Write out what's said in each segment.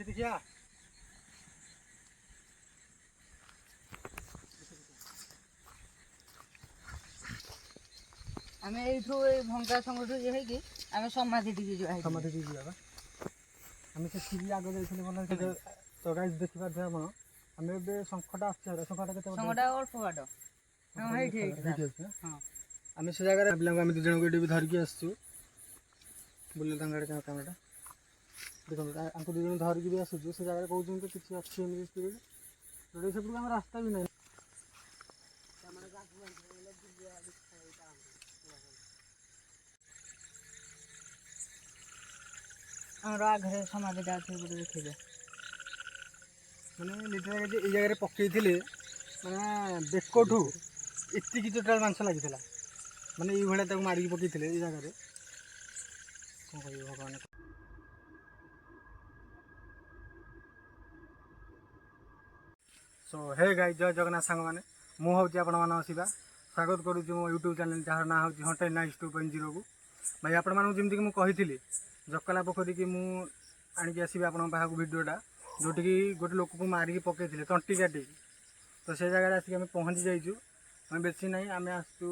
देखिया आमे एठो भंगा संगठो जे है कि आमे समाधि दिगे जो है समाधि दी जाबा आमे से सीधी आगे जाइछले बोला तो गाइस देखिबा दे हम आमे बे संखटा आछे संखटा केते संगठा अल्प बाटो हां है ठीक हां आमे से जगह बिलांग आमे दु जण को भी धर के आसछु बोले तंगाडे का कामटा देखो हमको दु जण धर के भी आसछु से जगह कहउछन कि किछि अछि एमि स्पिरिट तो सब हम रास्ता भी नहीं हमरे गाछ बोले दिया हमरा घरे समाधि जाथे बोले देखिबे माने लिटराली ए जगह रे पकेइथिले माने बेकोठू इत्ती की टोटल मांस लागितला माने ई भले ताको मारी पकेइथिले ए जगह रे कोन कहि भगवान सो हे गाइस जय जगन्नाथ सांग माने मु होची आपण मान शिवा स्वागत करू मो YouTube चैनल जार ना होची हंटे नाइस 2.0 को भाई आपण मान जेमति कि मु कहिथिली जकला पोखरी कि मु आनी के आसीबे आपण पाखा वीडियोटा जोटी कि गोटे लोक को मारी पकेइथिले तंटी काटी तो से जगह आसी हम पहुँची जाइछु हम बेसी नहीं आम आसु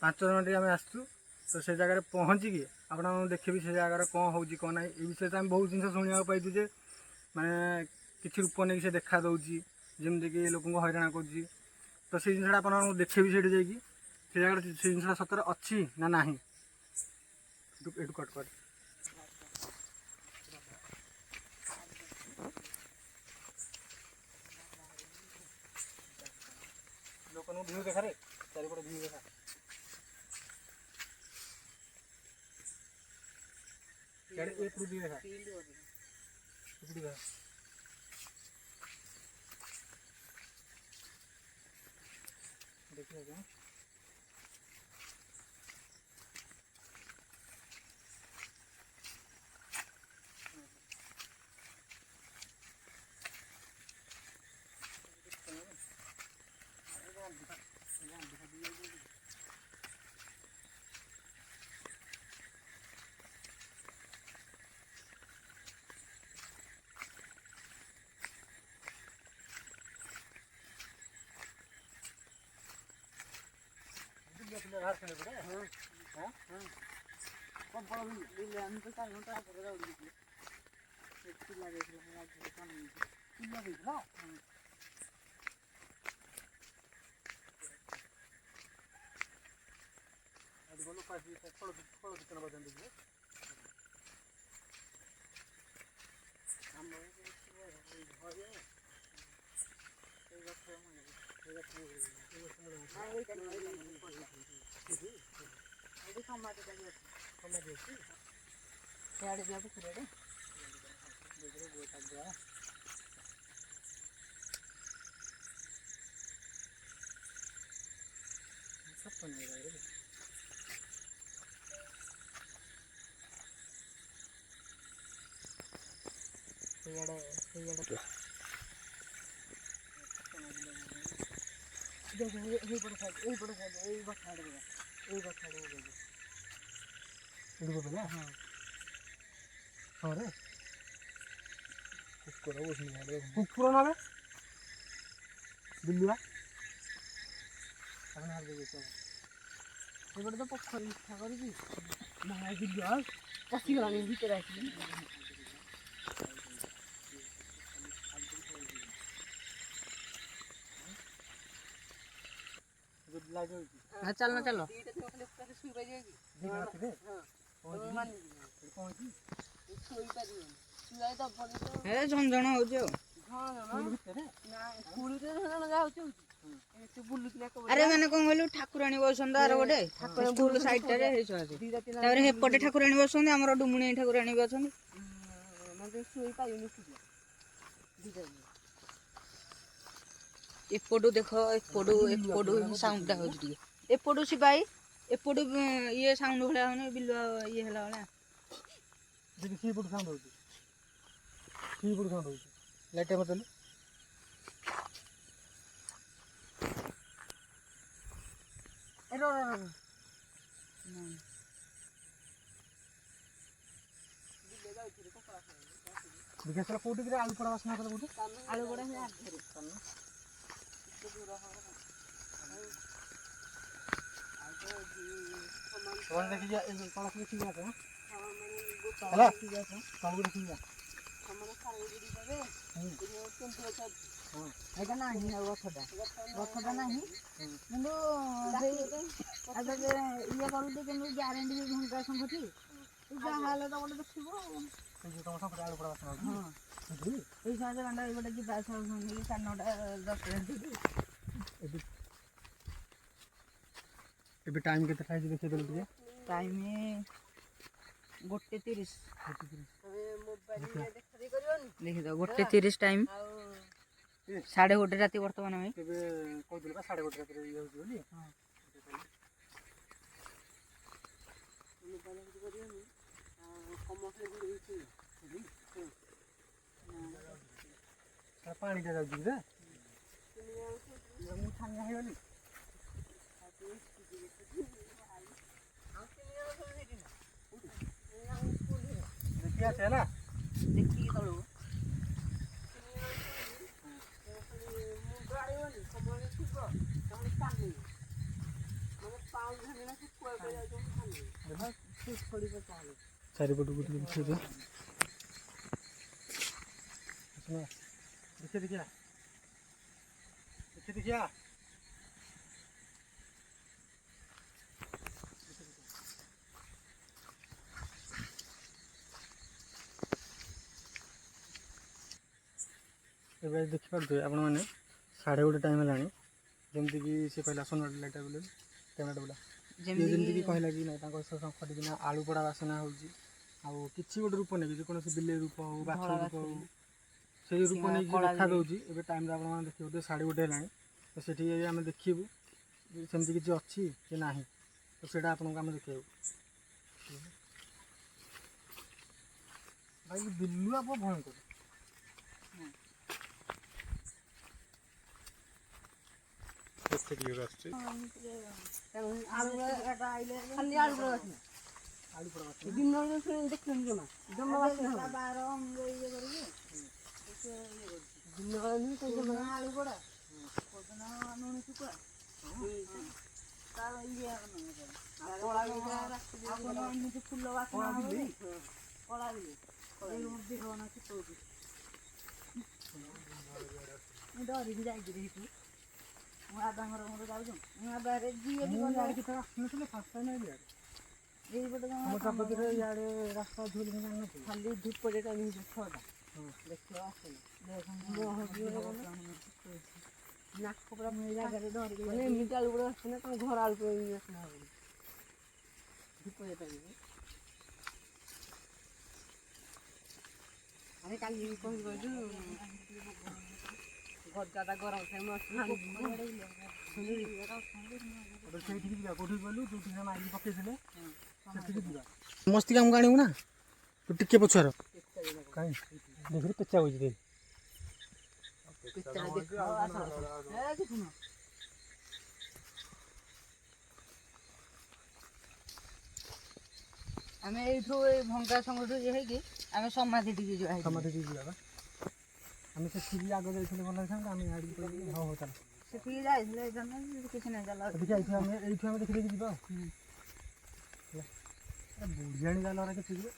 5 जन आम आसु तो से जगह पहुँची कि आपण देखिए से जगह कौन हो कौन ना ये विषय तो आम बहुत जिन शुणा पाई जे माने किसी रूप नहीं से देखा दौची जमीक लोक हैरान कर तो से जिनसा आप देखिए से जाकि से जगह से जिनसा सतर अच्छी ना ना ये कट कर लोक व्यू देखा रे चारिपट व्यू देखा एक रुपये देखा देखा देखिए क्या घर से बड़े हां हां कब बड़ा ले हम तो 4 घंटा पर जाऊ दी एक लगे थे आज काम नहीं लगे ना आज बोलो पास ये थोड़ा कितना बदन दीजिए हम लोग ये कुकुर ना बिल्लुआ तो पोखरी इच्छा कर बिल्लुआ पशिगला भर आस चलो चलो झंझण हो अरे मैंने कौन कहलु ठाकुराणी बसंत आर गोटे स्कूल साइड हेपटे ठाकुराणी बसंत आमर डुमुणी ठाकुराणी भी अच्छा एपटू देख एपटू साउंड हो एपटू सिपाही एपटू ये साउंड भाया होने बिल ये है लाइट मतलब ବିକାଶ କୋଉଠି କିରେ ଆଳୁ ପୋଡ଼ା ବାସ୍ନା କଲେ କୋଉଠି? ଆଳୁ ବଡ଼ା ସେ ଆଗରେ ତଳେ ଦେଖିକି ଯା, ଏଇ ତଳକୁ ଦେଖିକି ଯା ତ, ହେଲା ତଳକୁ ଦେଖିକି ଯା। ଏଇଟା ନାହିଁ ଆଉ ଗଛଟା ନାହିଁ କିନ୍ତୁ ସେଇ ଇଏ କରୁଛି କିନ୍ତୁ ଗ୍ୟାରେଣ୍ଟି ଭଙ୍ଗା ସଂଗଠି ଯାହା ହେଲେ ତ ଗୋଟେ ଦେଖିବ ଆଉ। ତମ ସପଟେ ଆଳୁ ପୋଡ଼ା ବାସ୍ନା ହଉଛି। ହଁ ଏଇ ସାଙ୍ଗେ ଗଣ୍ଡା ଗୋଟେ ଯିବା ଆସିବା ହଉଛନ୍ତି 9:10 ଏବେ ଏବେ ଟାଇମ୍ କେତେଟା ହେଇଛି ଦେଖେଇଦେଲୁ ଟିକେ। ଟାଇମ୍ 1:30 ଦେଖିଦ 1:30 ଟାଇମ୍ 1:30 ରାତି ବର୍ତ୍ତମାନ ଭାଇ। ଏବେ କହୁଥିଲି ବା 1:30 ରାତିରେ ଇଏ ହେଉଛି ବୋଲି। ପାଣିଟା ଯାଉଛି କି ମୁଁ ଛାନିଆ ହେଇଗଲି। ଦେଖି ଆସେ ହେଲା ଦେଖିକି ତଳକୁ ଚାରିପଟକୁ ଟିକେ ଦେଖେଇଦିଅ। ଦେଖେ ଦେଖିଆ ଦେଖେ ଦେଖିଆ ଏବେ ଦେଖିପାରୁଥିବେ ଆପଣମାନେ 1:30 ଟାଇମ୍ ହେଲାଣି। ଯେମିତିକି ସେ କହିଲା ସୋନାଲି ଲାଇଟ୍ ବୋଲି କ୍ୟାମେରା ବୋଲା ଯେମିତିକି କହିଲା କି ନାଇଁ ତାଙ୍କ ସଙ୍କଟ କିନା ଆଳୁ ପୋଡ଼ା ବାସନା ହେଉଛି। ଆଉ କିଛି ଗୋଟେ ରୂପ ନେଇକି ଯେକୌଣସି ବିଲେଇ ରୂପ ହଉ ବାଛୁରୀ ରୂପ ହଉ ସେଇ ରୂପ ନେଇକି ଦେଖାଦେଉଛି। ଏବେ ଟାଇମ୍ରେ ଆପଣମାନେ ଦେଖିବେ 1:30 ହେଲାଣି। ତ ସେଠି ଆମେ ଦେଖିବୁ ସେମିତି କିଛି ଅଛି କି ନାହିଁ, ତ ସେଇଟା ଆପଣଙ୍କୁ ଆମେ ଦେଖେଇବୁ। ଭାଇ ବିଲୁଆ ପୁଅ ଭୟଙ୍କର। ଡରିକି ଯାଇକିରି ମୋ ବାବାଙ୍କର ମୋର ଯାଉଛୁ ମୋ ବାବାରେ ଇଆଡ଼େ ରାସ୍ତା ଖାଲି ଧୂପଟେ ଟାଇମ୍ 6ଟା ଦେଖିବ ଆସିଲେ ନାକ ପୁରା ଜାଗାରେ ଧରିକି ଏମିତି ଆଳୁ ପୁରା ଆସୁଛି ନା ତମ ଘର ଆଳୁ ପୁରା ଆସୁନା ହବନି ଧୂପ ଟାଇମ୍। ଆରେ କାଲି କହିଛୁ ଗଜାଟା ଗରମ ସେଇଠିକି ଯିବା। କୋଉଠିକି ଗଲୁ ଯୋଉଠି ମାରିକି ପକେଇଥିଲେ ସେଠିକି ଯିବା। ମସ୍ତି କାମକୁ ଆଣିବୁ ନା ତୁ ଟିକେ ପଛୁଆର କାହିଁ ଦେଖିଲି ପେଚା ବଇଛି ଦେଖ। ଆମେ ଏଇଠୁ ଏଇ ଭଙ୍ଗା ସଂଗଠୁ ଇଏ ହେଇକି ଆମେ ସମାଧି ଟିକେ ଯିବା। ସମାଧି ଟିକେ ଯିବା ବା। ଆମେ ସେଠିକି ଆଗ ଯାଇଥିଲେ ଭଲ ହେଇଥାନ୍ତା। ଆମେ ଆଡ଼ିକି କହିଲି ହଉ ହଉ ଚାଲ ସେଠିକି ଯାଇଥିଲେ କିଛି ନାହିଁ ଚାଲ ଏଇଠୁ ଆମେ ଦେଖି ଦେଇକି ଯିବା। ବୁଢ଼ିଆଣି ଜାଲରେ କେତେ ଯିବେ।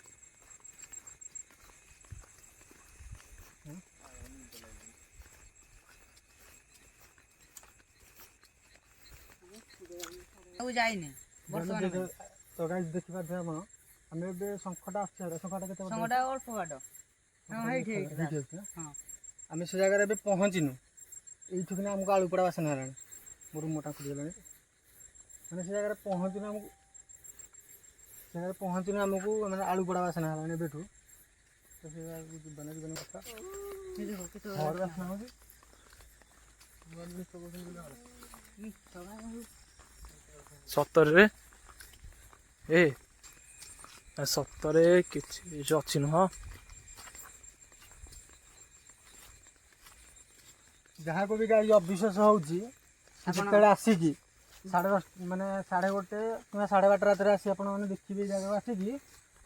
ଯାଇନି ବର୍ତ୍ତମାନ ତ ଗାଈ ଦେଖିପାରୁଥିବେ ଆପଣ। ଆମେ ଏବେ ଶଙ୍ଖଟା ଆସୁଛି ଶଙ୍ଖଟା କେତେ ଅଳ୍ପ ବାଟ ଆମେ ସେ ଜାଗାରେ ଏବେ ପହଞ୍ଚିନୁ। ଏଇଠୁ କିନା ଆମକୁ ଆଳୁ ପୋଡ଼ା ବାସନା ହେଲାଣି। ମୋର ମୋଟା ଖୁଲିଗଲାଣି ମାନେ ସେ ଜାଗାରେ ପହଞ୍ଚିନୁ ଆମକୁ ମାନେ ଆଳୁ ପୋଡ଼ା ବାସନା ହେଲାଣି ଏବେଠୁ। ତ ସେ ଜାଗାକୁ ଯିବାନି କଥା ଘର ବାସନା ହେଉଛି। ସତରେ ସତରେ କିଛି ଅଛି ନୁହଁ। ଯାହାକୁ ବି ଗାଈ ଅବିଶ୍ୱାସ ହେଉଛି ଯେତେବେଳେ ଆସିକି ସାଢ଼େ 10 ମାନେ 1:30 କିମ୍ବା 12:30 ରାତିରେ ଆସି ଆପଣମାନେ ଦେଖିବେ ଏଇ ଜାଗାକୁ ଆସିକି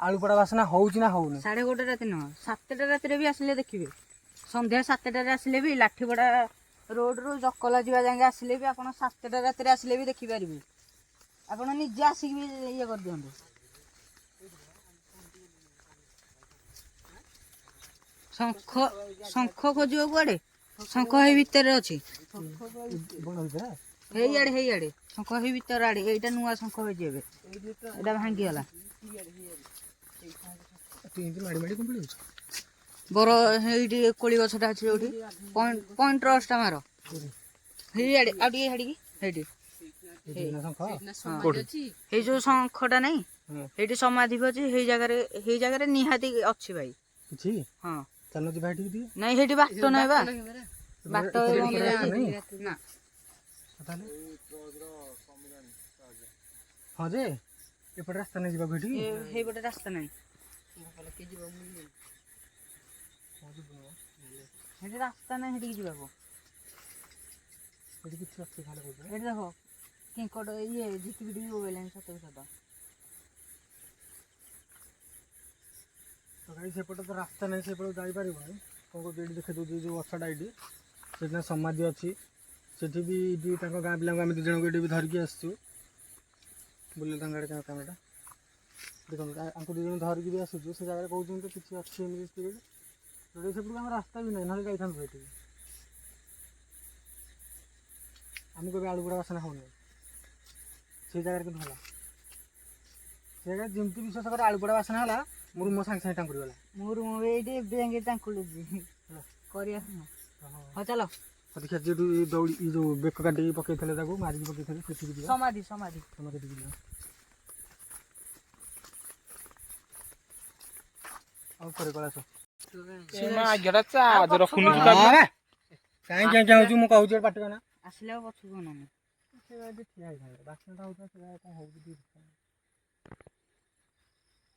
ଆଳୁପୋଡ଼ା ବାସ୍ନା ହେଉଛି ନା ହେଉନି। 1:30 ରାତି ନୁହଁ 7ଟା ରାତିରେ ବି ଆସିଲେ ଦେଖିବେ। ସନ୍ଧ୍ୟା 7ଟାରେ ଆସିଲେ ବି ଲାଠିପଡ଼ା ରୋଡ଼ରୁ ଜକଲା ଯିବା ଯାଏଁ ଆସିଲେ ବି ଆପଣ 7ଟା ରାତିରେ ଆସିଲେ ବି ଦେଖିପାରିବେ। ଆପଣ ନିଜେ ଆସିକି ବି ଇଏ କରିଦିଅନ୍ତୁ। ଶଙ୍ଖ ଖୋଜିବ କୁଆଡ଼େ? ଶଙ୍ଖ ହେଇ ଭିତରେ ଅଛି। ହେଇଆଡ଼େ ଶଙ୍ଖ ହେଇ ଭିତର ଆଡ଼େ। ଏଇଟା ନୂଆ ଶଙ୍ଖ ହେଇଛି ଏବେ, ଏଇଟା ଭାଙ୍ଗିଗଲା। ବର ହେଇଠି କୋଳି ଗଛଟା ଅଛି ଯୋଉଠି ପଏଣ୍ଟ ରସଟା ମାର ହେଇଆଡ଼େ ଆଉ ଟିକେ ଛାଡ଼ିକି ହେଇଠି ହେଇ ଯୋଉ ଶଙ୍ଖଟା ନାଇଁ ହେଇଠି ସମାଧି ବି ଅଛି। ହେଇ ଜାଗାରେ ନିହାତି ଅଛି ଭାଇ। ହଁ ନାଇଁ ହେଇଠି ବାଟ ନାହିଁ ବା, ବାଟ ନା ହଁ ଯେ ଏପଟେ ରାସ୍ତା ନେଇ ଯିବାକୁ ଏଠି ହେଇପଟେ ରାସ୍ତା ନାହିଁ। ସେଠି ରାସ୍ତା ନାହିଁ ସେଠିକି ଯିବାକୁ। ସେଠି କିଛି ଅଛି ଖାଲି କହୁଛି। ଏଠି ଦେଖ କିଙ୍କଟ ଇଏ ଝିଟିପିଟି ବୋବେଇଲାଣି ସତ ସତ। ତ ଗାଈ ସେପଟେ ତ ରାସ୍ତା ନାହିଁ, ସେପଟେ ଯାଇପାରିବନି। କ'ଣ କହୁଛି ଏଇଠି ଦେଖେଇ ଦେଉଛି ଯେଉଁ ଗଛଟା ଏଇଠି ସେଠି ସମାଧି ଅଛି। ସେଠି ବି ଏଇଠି ତାଙ୍କ ଗାଁ ପିଲାଙ୍କୁ ଆମେ 2 ଜଣଙ୍କୁ ଏଇଠି ବି ଧରିକି ଆସିଛୁ। ବୁଲିଲେ ତାଙ୍କ ଆଡ଼େ କ୍ୟାମେରାଟା ଦେଖନ୍ତୁ ଆଙ୍କୁ 2 ଜଣ ଧରିକି ବି ଆସୁଛୁ। ସେ ଜାଗାରେ କହୁଛନ୍ତି କିଛି ଅଛି ଏମିତି ସ୍ପିରିଟ୍ ଯୋଉଠି ସେପଟକୁ ଆମର ରାସ୍ତା ବି ନାହିଁ, ନହେଲେ ଯାଇଥାନ୍ତୁ ସେଠିକି। ଆମକୁ ଏବେ ଆଳୁପୋଡ଼ା ବାସନା ହେଉନି, ସେଇ ଜାଗାରେ କିନ୍ତୁ ହେଲା। ସେ ଜାଗାରେ ଯେମିତି ବିଶ୍ୱାସ କରେ ଆଳୁପୋଡ଼ା ବାସନା ହେଲା ମୋର ମୋ ସାଙ୍ଗେ ସାଙ୍ଗେ ଟାଙ୍କୁରି ଗଲା। ମୋର ଏଇଠି ଏବେ ଯାଇକି ଟାଙ୍କୁଳୁଛି କରିବା। ହଉ ଚାଲ ଦେଖିବା ଯେହେତୁ ଏଇ ଦୌଡ଼ି ଏଇ ଯେଉଁ ବେକ କାଟିକି ପକେଇଥିଲେ ତାକୁ ମାରିକି ପକେଇଥିଲେ ସେଠିକି ଯିବା। ସମାଧି ସେଠିକି ଯିବା। ଆଉ ପରେ କଳାସ କାହିଁକି ହଉଛି ମୁଁ କହୁଛି ପାଟି କନା ଆସିଲେ ଆଉ ପଛକୁ ଅନାନି। ଠିଆ ହେଇଥାନ୍ତେ ବାସ୍ନାଟା ହେଉଥିଲା ସେ କ'ଣ ହେଉଛି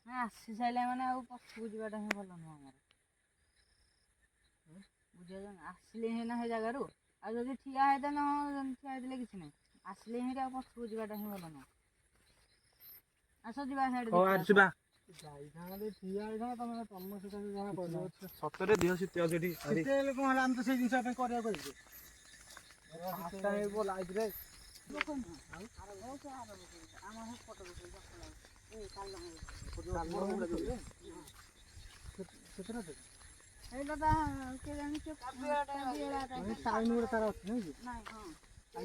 ଆସି ସାରିଲା ମାନେ ଆଉ ପଛକୁ ଯିବାଟା ହିଁ ଭଲ ନୁହଁ ଆମର। ବୁଝିଲ ଆସିଲେ ହିଁ ନା ସେ ଜାଗାରୁ ଆଉ ଯଦି ଠିଆ ହେଇଥାନ୍ତେ ଠିଆ ହେଇଥିଲେ କିଛି ନାହିଁ। ଆସିଲେ ହିଁ ଆଉ ପଛକୁ ଯିବାଟା ହିଁ ଭଲ ନୁହଁ। ଆସ ଯିବା ଯିବା ଯାଇଥାନ୍ତେ ଠିଆ ହେଇଥାନ୍ତେ ତମ ସହିତ ଯାହା କହିଲ ସତରେ ଦେହ ଶୀତ ଅଛି ଏଠି। ଶୀତ ହେଲେ କ'ଣ ହେଲା, ଆମେ ତ ସେଇ ଜିନିଷ ପାଇଁ କରିବାକୁ କହିଛୁ। ଲାଇଟ୍ରେ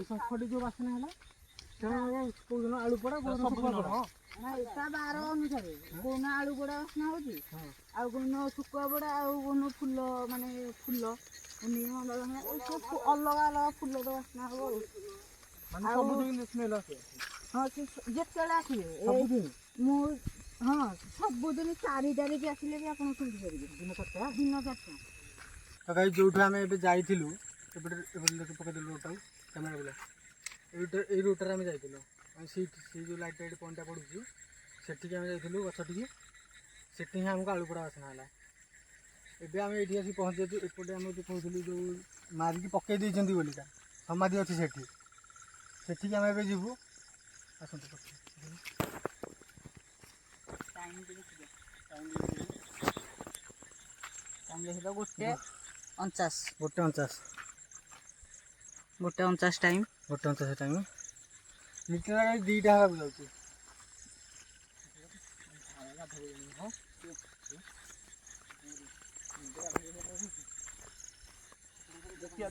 ଶଙ୍ଖଟି ଯୋଉ ବାସ୍ନା ହେଲା କୋଉଦିନ ଆଳୁ ପୋଡ଼ା ନାଇଁ ତା ବାର ଅନୁସାରେ କୋଉଦିନ ଆଳୁ ପୋଡ଼ା ବାସ୍ନା ହଉଛି, ଆଉ କୋଉଦିନ ଶୁଖୁଆ ପୋଡ଼ା, ଆଉ କୋଉଦିନ ଫୁଲ ମାନେ ଫୁଲ ଅଲଗା ଅଲଗା ଫୁଲ ତ ବାସ୍ନା ହବ ଆଉ। ହଁ ଯେତେବେଳେ ଆସିବେ ମୁଁ ହଁ ସବୁଦିନ 4ଟାରେ ବି ଆସିଲେ ବି ଆପଣ ଶୁଣି ପାରିବେ। ଦିନ 4ଟା ତ ଗାଈ ଯୋଉଠୁ ଆମେ ଏବେ ଯାଇଥିଲୁ ଏପଟେ ପକେଇଦେଲୁ ରୋଡ଼ଟାକୁ କ୍ୟାମେରା ବୁଲା ଏଇ ରୋଡ଼ଟାରେ ଆମେ ଯାଇଥିଲୁ। ସେଇ ଯେଉଁ ଲାଇଟ୍ ପଏଣ୍ଟଟା ପଡ଼ୁଛି ସେଠିକି ଆମେ ଯାଇଥିଲୁ ଗଛଠିକି। ସେଠି ହିଁ ଆମକୁ ଆଳୁପୋଡ଼ା ବାସ୍ନା ହେଲା। ଏବେ ଆମେ ଏଇଠି ଆସି ପହଞ୍ଚିଛୁ। ଏପଟେ ଆମେ ଯେଉଁ କହୁଥିଲୁ ଯେଉଁ ମାରିକି ପକେଇ ଦେଇଛନ୍ତି ବୋଲିକା ସମାଧି ଅଛି ସେଠି, ସେଠିକି ଆମେ ଏବେ ଯିବୁ। ଆସନ୍ତୁ ଗୋଟେ 49 ଟାଇମ୍ 1:49 ଟାଇମ୍ ଲିଟର 2ଟା ହେବାକୁ ଯାଉଛି। ଦେଖିଆ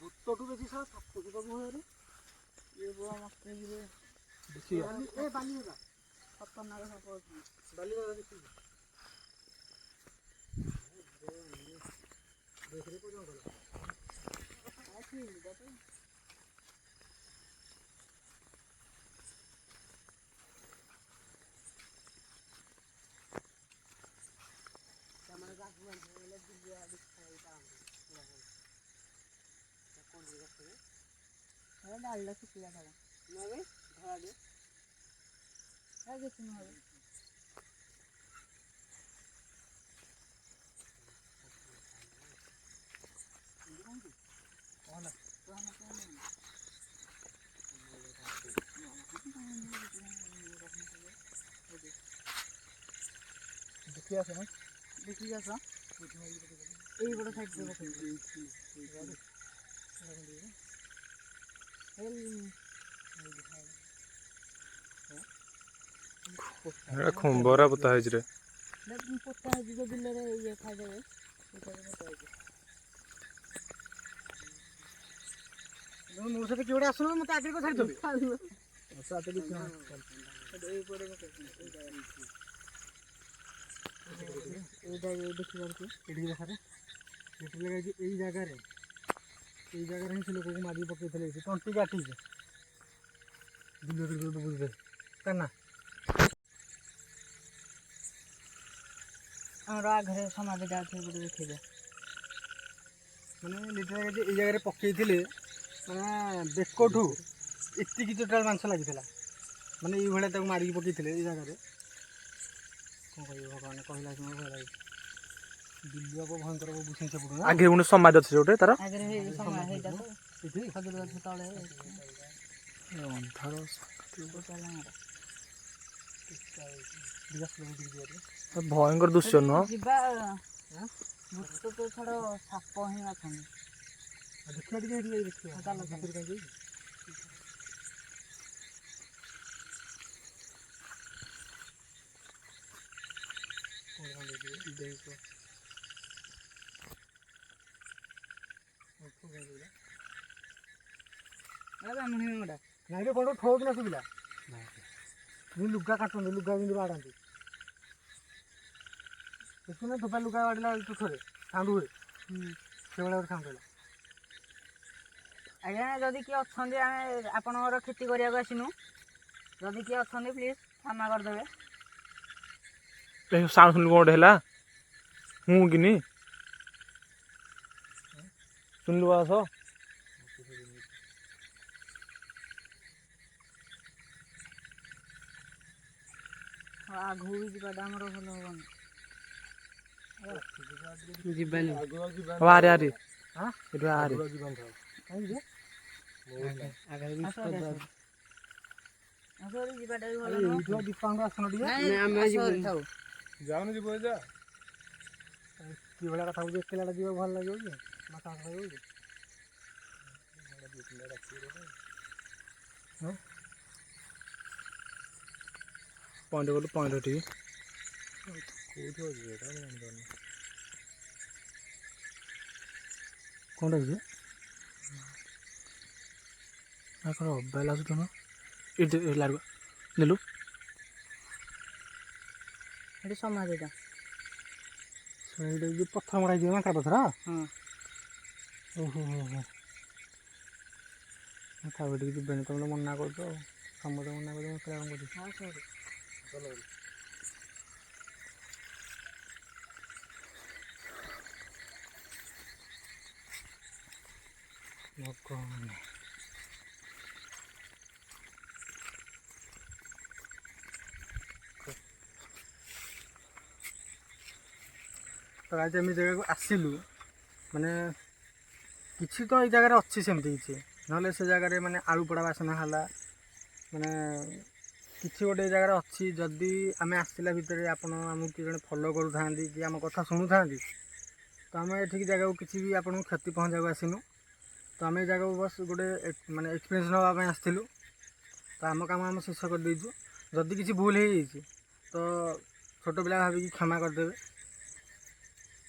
ଭୂତଠୁ ବେଶୀ ଡାଲଟା ଶୁଖିଲା ଧଳା କିଛି ନହେବ। देखी आस देखिए आस यही बड़ साइड पे ଖୁମ୍ବରା ପୋତା ହେଇଛି ରେ। ପୋତା ହେଇଛି ଯୋଉ ବିଲରେ ଇଏ ଖାଇଦେବେ ମୋ ସହିତ କିଏ ଗୋଟେ ଆସୁନ ମତେ ଆଗରେ ଛାଡ଼ିଦେବେ ଏଇଟା ଦେଖିପାରୁଛୁ ଏଠିକି ଦେଖାରେ ଏଠି ଲେଖାଯାଇଛି ଏଇ ଜାଗାରେ ହିଁ ସେ ଲୋକକୁ ମାରିକି ପକେଇଥିଲେ ସେ ତଣ୍ଟି କାଟିଛି ବିଲରେ ବୁଝିବେ କାରଣ ନା ଆମର ଆଘରେ ସମାଧି ଯାଉଥିବେ ଗୋଟେ ଦେଖିବେ ମାନେ ଲିଟରେ ଏଇ ଜାଗାରେ ପକେଇଥିଲେ ମାନେ ବେକଠୁ ଏତିକି ଟୋଟାଲ ମାଂସ ଲାଗିଥିଲା ମାନେ ଏଇଭଳିଆ ତାକୁ ମାରିକି ପକେଇଥିଲେ ଏଇ ଜାଗାରେ କ'ଣ କହିବ ଭଗବାନ କହିଲା କି ଭୟ ଲାଗିଛି ବିଲୁଆପ ଭୟଙ୍କର ବୁଝେଇ ସେପଟୁ ନା ଆଗରେ ଗୋଟେ ସମାଧି ଅଛି ଗୋଟେ ତାର ଆଗରେ ହେଇଟା ତ ଏଠି ଖଜୁରୀ ଗଛ ତଳେ ଅନ୍ଧାର ଭୟଙ୍କର ଦୃଶ୍ୟ ନୁହଁ। ଯିବା ଭୂତ ତ ଛାଡ଼ ସାପ ହିଁ ଅଛନ୍ତି ଦେଖିବା ଟିକେ ହେଠି ଯାଇ ଦେଖିବା ଚାଲ ଭିତରୁ କାହିଁ ଯିବି? ନାଇଁ ରେ ବଡ଼ ଠୋକ ନା ଶୁଭିଲା ଯେମିତି ଲୁଗା କାଟନ୍ତି ଲୁଗା ଯେମିତି ବାଡ଼ାନ୍ତି ଦେଖୁନା ଧୋପା ଲୁଗା ବାଡ଼ିଲା ତୁଠରେ ସାଉଣ୍ଡ ହୁଏ ସେଭଳିଆ ଗୋଟେ ସାଉଣ୍ଡ ହେଲା ଆଜ୍ଞା ଯଦି କିଏ ଅଛନ୍ତି ଆମେ ଆପଣଙ୍କର କ୍ଷତି କରିବାକୁ ଆସିନୁ ଯଦି କିଏ ଅଛନ୍ତି ପ୍ଲିଜ୍ କ୍ଷମା କରିଦେବେ ସାଉଣ୍ଡ ଶୁଣିଲୁ କ'ଣ ଗୋଟେ ହେଲା ମୁଁ କିନି ଶୁଣିଲୁ ଆସ ଆଗକୁ ବି ଯିବାଟା ଆମର ଭଲ ହବନି ଯିବାନି ଆରେ ଆରେ ଏଠୁ ଆରେ ଯିବାଟା ବି ଭଲ ନୁହଁ ଦୀପାଙ୍କ ଆସୁନ ଟିକେ ଯାଉନି ଯିବ ଯା କି ଭଳିଆ କଥା କହୁଛି ଏକେଲାଟା ଯିବାକୁ ଭଲ ଲାଗିବ କି ମାଛ ମାଛ ଖାଇବ କି ପଏଣ୍ଟ ଗଲୁ ପଏଣ୍ଟ ଏଠିକି କୋଉଠି ଅଛି ଏଟା ମୁଁ ଜାଣିପାରୁନି କ'ଣଟା ଅଛି କ'ଣ ଅବାଲ ଆସୁଛ ନା ଏଠି ଲାଗୁ ନେଲୁ ଏଠି ସମାଧିଟା ସେଇଟା ଯୋଉ ପଥର ମରା ହେଇଯିବ ମାଙ୍କା ପଥର ହଁ ଓହୋ ଥାଉ ଏଠିକି ଯିବେନି ତମେ ମନା କରୁଛ ଆଉ ସମସ୍ତେ ମନା କରୁଛ ମୁଁ କ'ଣ କରିବି ହଁ ସରି ଭଗବାନ ତ ଆଜି ଆମେ ଜାଗାକୁ ଆସିଲୁ ମାନେ କିଛି ତ ଏଇ ଜାଗାରେ ଅଛି ସେମିତି କିଛି ନହେଲେ ସେ ଜାଗାରେ ମାନେ ଆଳୁ ପୋଡ଼ା ବାସନା ହେଲା ମାନେ କିଛି ଗୋଟେ ଏଇ ଜାଗାରେ ଅଛି ଯଦି ଆମେ ଆସିଲା ଭିତରେ ଆପଣ ଆମକୁ କିଏ ଜଣେ ଫଲୋ କରୁଥାନ୍ତି କି ଆମ କଥା ଶୁଣୁଥାନ୍ତି ତ ଆମେ ଏଠିକି ଜାଗାକୁ କିଛି ବି ଆପଣଙ୍କୁ କ୍ଷତି ପହଞ୍ଚାଇବାକୁ ଆସିନୁ ତ ଆମେ ଏଇ ଜାଗାକୁ ବସ୍ ଗୋଟେ ମାନେ ଏକ୍ସପିରିଏନ୍ସ ନେବା ପାଇଁ ଆସିଥିଲୁ ତ ଆମ କାମ ଆମେ ଶେଷ କରିଦେଇଛୁ ଯଦି କିଛି ଭୁଲ ହେଇଯାଇଛି ତ ଛୋଟ ପିଲା ଭାବିକି କ୍ଷମା କରିଦେବେ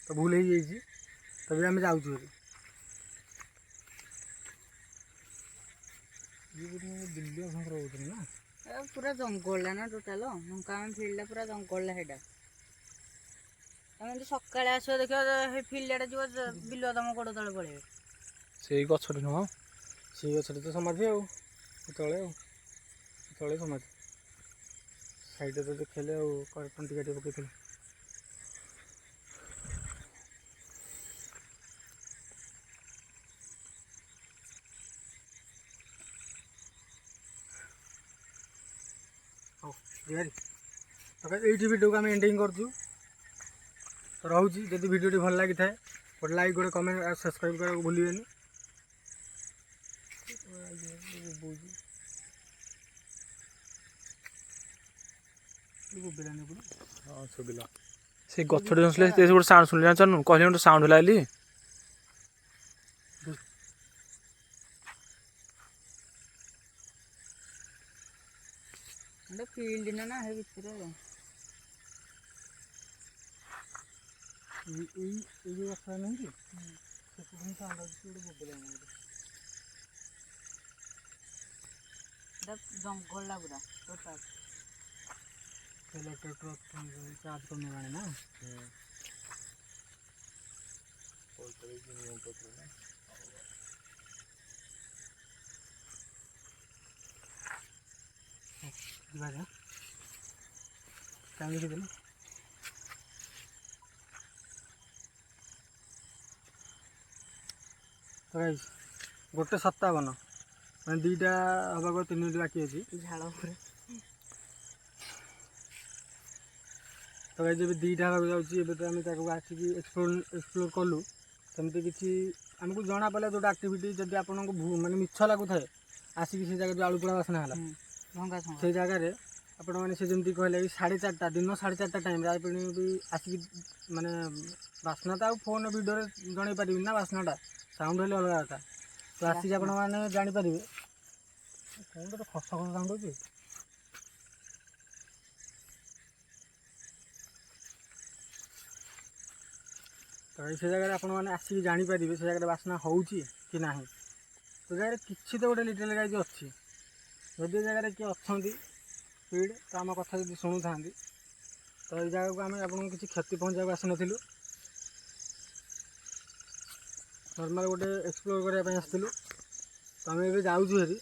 ତ ଭୁଲ ହେଇଯାଇଛି ତବେ ଆମେ ଯାଉଛୁ ଦିଲ୍ଲୀ ଭାଙ୍ଗର ରହୁଥିଲି ନା ପୁରା ଜଙ୍ଗଲଟା ନା ଟୋଟାଲ ନଙ୍କା ଫିଲ୍ଡଟା ପୁରା ଜଙ୍ଗଲଟା ସେଇଟା ତମେ ଯଦି ସକାଳେ ଆସିବ ଦେଖିବ ସେ ଫିଲ୍ଡଟା ଯିବ ବିଲୁଆ ତମ ଗୋଡ଼ ତଳେ ପଳେଇବେ ସେଇ ଗଛଟି ନୁହଁ ସେଇ ଗଛରେ ତ ସମାଧି ଆଉ ତଳେ ସମାଧି ସାଇଡ଼ରେ ତ ଦେଖେଇଲେ ଆଉ ତଣ୍ଟି କାଟି ପକେଇଥିଲେ ହଉ ଏଇଠି ଭିଡ଼ିଓକୁ ଆମେ ଏଣ୍ଡିଂ କରୁଛୁ ତ ରହୁଛି ଯଦି ଭିଡ଼ିଓଟି ଭଲ ଲାଗିଥାଏ ଗୋଟେ ଲାଇକ୍ ଗୋଟେ କମେଣ୍ଟ ଆଉ ସବସ୍କ୍ରାଇବ୍ କରିବାକୁ ଭୁଲିବେନି ହଁ ଶୁଭିଲା ସେ ଗଛଟେ ଶୁଣିଲେ ସେ ଗୋଟେ ସାଉଣ୍ଡ ଶୁଣିଲି ଜାଣିଛୁ କହିଲେ ଗୋଟେ ସାଉଣ୍ଡ ହେଲା ବୋଲି ଗୋଟେ ଫିଲ୍ଡ ନା ହେ ଭିତରେ ଏଇ ଯେଉଁ ଗଛ ନାହିଁ କି ସେପଟୁ ହିଁ ସାଉଣ୍ଡ ଆସୁଛି ଗୋଟେ ବୋବେଲା ଗୋଟେ ଜଙ୍ଗଲଟା ପୁରା ଟୋଟାଲ ଇଲେକ୍ଟ୍ରିକ୍ ଚାର୍ଜ କମିଗଲାଣି ନା ଯିବା ଯା କାହିଁକି ଦେଲି ତ ଗାଇସ୍ 1:57 ମାନେ 2ଟା ହେବାକୁ 3 ମିନିଟ୍ ବାକି ଅଛି ଝାଳ ପୁରା ତ ଗାଇସ୍ ଏବେ 2ଟା ହେବାକୁ ଯାଉଛି ଏବେ ତ ଆମେ ତାକୁ ଆସିକି ଏକ୍ସପ୍ଲୋର କଲୁ ସେମିତି କିଛି ଆମକୁ ଜଣା ପଡ଼ିଲା ଯେଉଁଟା ଆକ୍ଟିଭିଟି ଯଦି ଆପଣଙ୍କୁ ମାନେ ମିଛ ଲାଗୁଥାଏ ଆସିକି ସେ ଜାଗାରେ ଯେଉଁ ଆଳୁପୋଡ଼ା ବାସ୍ନା ହେଲା ସେଇ ଜାଗାରେ ଆପଣମାନେ ସେ ଯେମିତି କହିଲେ କି 4:30 ଦିନ 4:30 ଟାଇମ୍ରେ ଆପଣ ବି ଆସିକି ମାନେ ବାସ୍ନା ତ ଆଉ ଫୋନ୍ ଭିଡ଼ିଓରେ ଜଣାଇ ପାରିବିନି ନା ବାସ୍ନାଟା ସାଉଣ୍ଡ ହେଲେ ଅଲଗା କଥା ତ ଆସିକି ଆପଣମାନେ ଜାଣିପାରିବେ କ'ଣ ଗୋଟେ ଖସ ଖସ ସାଉଣ୍ଡ ହେଉଛି ତ ସେ ଜାଗାରେ ଆପଣମାନେ ଆସିକି ଜାଣିପାରିବେ ସେ ଜାଗାରେ ବାସ୍ନା ହେଉଛି କି ନାହିଁ ସେ ଜାଗାରେ କିଛି ତ ଗୋଟେ ଲିଟଲ୍ ଗାଇଜ୍ ଅଛି ଯଦି ଏ ଜାଗାରେ କିଏ ଅଛନ୍ତି ସ୍ପିଡ଼୍ ତ ଆମ କଥା ଯଦି ଶୁଣୁଥାନ୍ତି ତ ଏଇ ଜାଗାକୁ ଆମେ ଆପଣଙ୍କୁ କିଛି କ୍ଷତି ପହଞ୍ଚାଇବାକୁ ଆସିନଥିଲୁ ନର୍ମାଲ୍ ଗୋଟେ ଏକ୍ସପ୍ଲୋର କରିବା ପାଇଁ ଆସିଥିଲୁ ତ ଆମେ ଏବେ ଯାଉଛୁ ହେରି